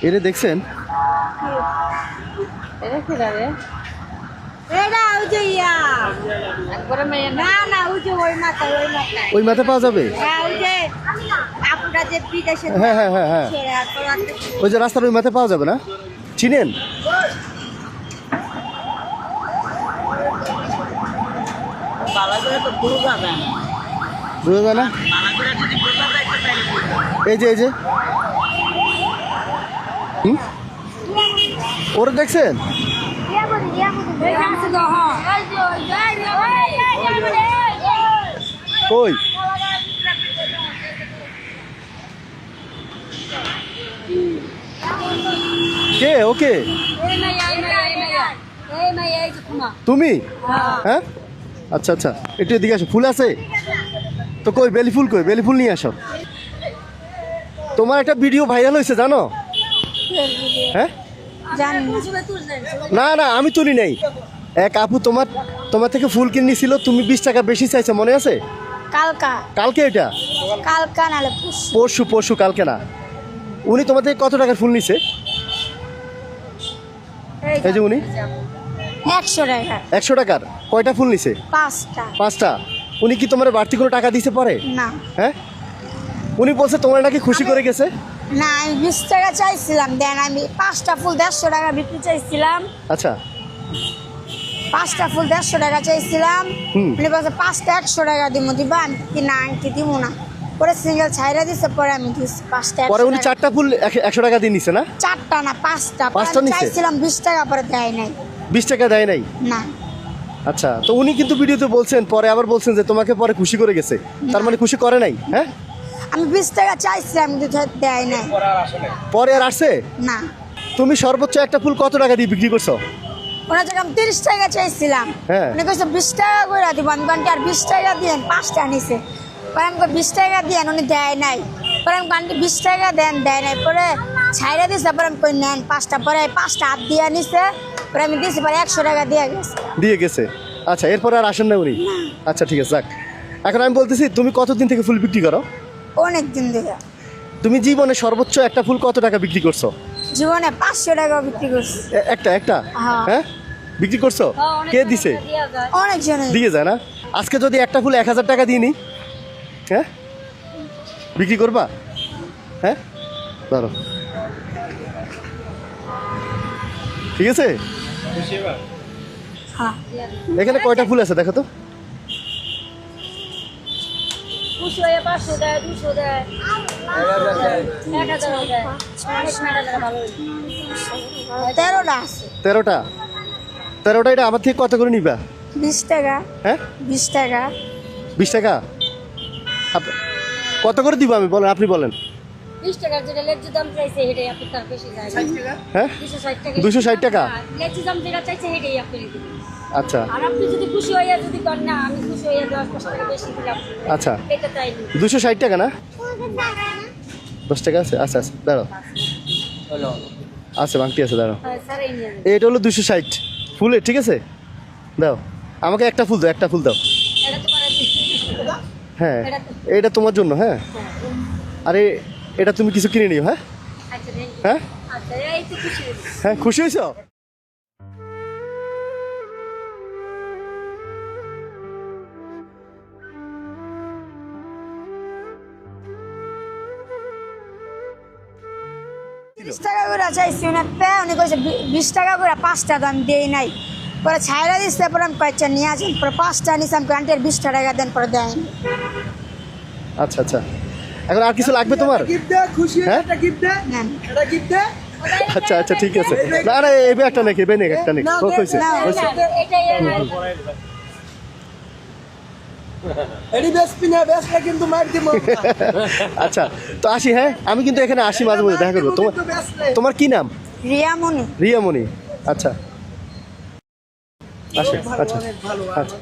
এটা দেখছেন? ওই মাথা পাওয়া যাবে? হ্যাঁ হ্যাঁ হ্যাঁ হ্যাঁ, ওই যে রাস্তার ওই মাথায় পাওয়া যাবে না? চিনেন? বোঝা যায় না? এই যে ওরা দেখছেন? কই কে? ওকে তুমি? হ্যাঁ আচ্ছা আচ্ছা, একটু এদিকে আসো। ফুল আছে তো? কই বেলি ফুল? কই বেলি ফুল নিয়ে আসো। তোমার একটা ভিডিও ভাইরাল হয়েছে জানো? হ্যাঁ না না, আমি তুলি নাই। এক আপু তোমার থেকে ফুল কিনেছিল, তুমি 20 টাকা বেশি চাইছো, মনে আছে? কালকে এটা পরশু কালকে না। উনি তোমার থেকে কত টাকার ফুল নিছে? এই যে উনি 100 টাকার কয়টা ফুল নিছে? 5টা। উনি কি তোমার বাড়তি কোনো টাকা দিতে পারে না? হ্যাঁ, উনি বলছে তোমার নাকি খুশি করে গেছে। না, আমি 20 টাকা চাইছিলাম, দেন আমি 5টা ফুল 150 টাকা বিক্রি চাইছিলাম। আচ্ছা, 5টা ফুল 150 টাকা চাইছিলাম। উনি বলছে 5টা 100 টাকা দিব, দিবা? আমি কি না, আমি দিব না। পরে সিঙ্গেল ছাইরা দিছে, পরে আমি দিছি 5টা। পরে উনি 4টা ফুল 100 টাকা দিয়ে নিছে না? 4টা না 5টা। নিছে? চাইছিলাম 20 টাকা, পরে দেয় নাই। 20 টাকা দেয় নাই না। আচ্ছা, তো উনি কিন্তু ভিডিওতে বলছেন, পরে আবার বলছেন যে তোমাকে পরে খুশি করে গেছে। তার মানে খুশি করে নাই? হ্যাঁ, আমি 20 টাকা চাইছিলাম, কিন্তু দেয় নাই। পরে আর আসছে না। তুমি সর্বোচ্চ একটা ফুল কত টাকা দিয়ে বিক্রি করছো? ওনার থেকে আমি 30 টাকা চাইছিলাম। হ্যাঁ, উনি কইছে 20 টাকা করে দিব। আমি বলছি আর 20 টাকা দিয়েন, 5টা নিছে। পরে আমি 20 টাকা দিয়েন, উনি দেয় নাই। পরে আমি বলছি 20 টাকা দেন, দেয় নাই। পরে ছাইরা দিছে, পরে আমি কই নেন 5টা। পরে 5টা হাত দিয়ে নিছে, পরে আমি দিছি, পরে 100 টাকা দিয়ে গেছে। আচ্ছা, এরপরে আর আসেন না উনি? আচ্ছা ঠিক আছে, যাক। এখন আমি বলতেছি, তুমি কতদিন থেকে ফুল বিক্রি করো? অনেক দিন ধরে। তুমি জীবনে সর্বোচ্চ একটা ফুল কত টাকা বিক্রি করছো? জীবনে 500 টাকা বিক্রি করছি। একটা হ্যাঁ বিক্রি করছো? কে দিছে? অনেক জন দিয়ে যায় না? আজকে যদি একটা ফুল 1000 টাকা দিয়ে নি, হ্যাঁ বিক্রি করবা? হ্যাঁ ধরো, ঠিক আছে। এখানে কয়টা ফুল আছে দেখো তো? তেরোটা। এটা আমার থেকে কত করে নিবা? 20 টাকা। হ্যাঁ 20 টাকা। 20 টাকা কত করে দিব আমি? বলেন, আপনি বলেন। 20 টাকা যেটা লেজ্জু দাম চাইছে হেডেই আপনি তার বেশি যায়। 60 টাকা? হ্যাঁ 260 টাকা লেজ্জু দাম যেটা চাইছে হেডেই আপনি দিবেন। আচ্ছা, আর আপনি যদি খুশি হইয়া যদি করেন না, আমি খুশি হইয়া 10 টাকা বেশি দিলাম। আচ্ছা, এটা তাই 260 টাকা না? 10 টাকা আছে? আচ্ছা আচ্ছা, দাঁড়াও। আচ্ছা, বাংটি আছে, দাঁড়াও। স্যার এই নিয়ে এটা হলো 260 ফুলের, ঠিক আছে। দাও আমাকে একটা ফুল দাও, একটা ফুল দাও। এটা তোমার হ্যাঁ, এটা তোমার জন্য। হ্যাঁ, আরে এটা তুমি কিছু কিনে নিও। হ্যাঁ আচ্ছা হ্যাঁ আচ্ছা, এই তো খুশি হইছি। হ্যাঁ, খুশি হয়েছো? টাকা করে চাইছি উনারটা। উনি কইছে 20 টাকা করে 5টা, তো আমি দেই নাই। পরে ছাইরা দিচ্ছে, পরে আমি কয়েকটা নিয়ে আসেন, পরে 5টা নিয়েছি। আমি আন্টি আর 20 টাকা দেন, পরে দেয়। আচ্ছা আচ্ছা, এখন আর কিছু লাগবে তোমার? হ্যাঁ আচ্ছা আচ্ছা, ঠিক আছে। না না, এবে একটা নাকি, এবে নেই, একটা নেই। হয়েছে। আচ্ছা, তো আসি। হ্যাঁ, আমি কিন্তু এখানে আসি মাঝে মধ্যে, দেখা করবো। তোমার কি নাম? রিয়ামণি। আচ্ছা, আচ্ছা আচ্ছা।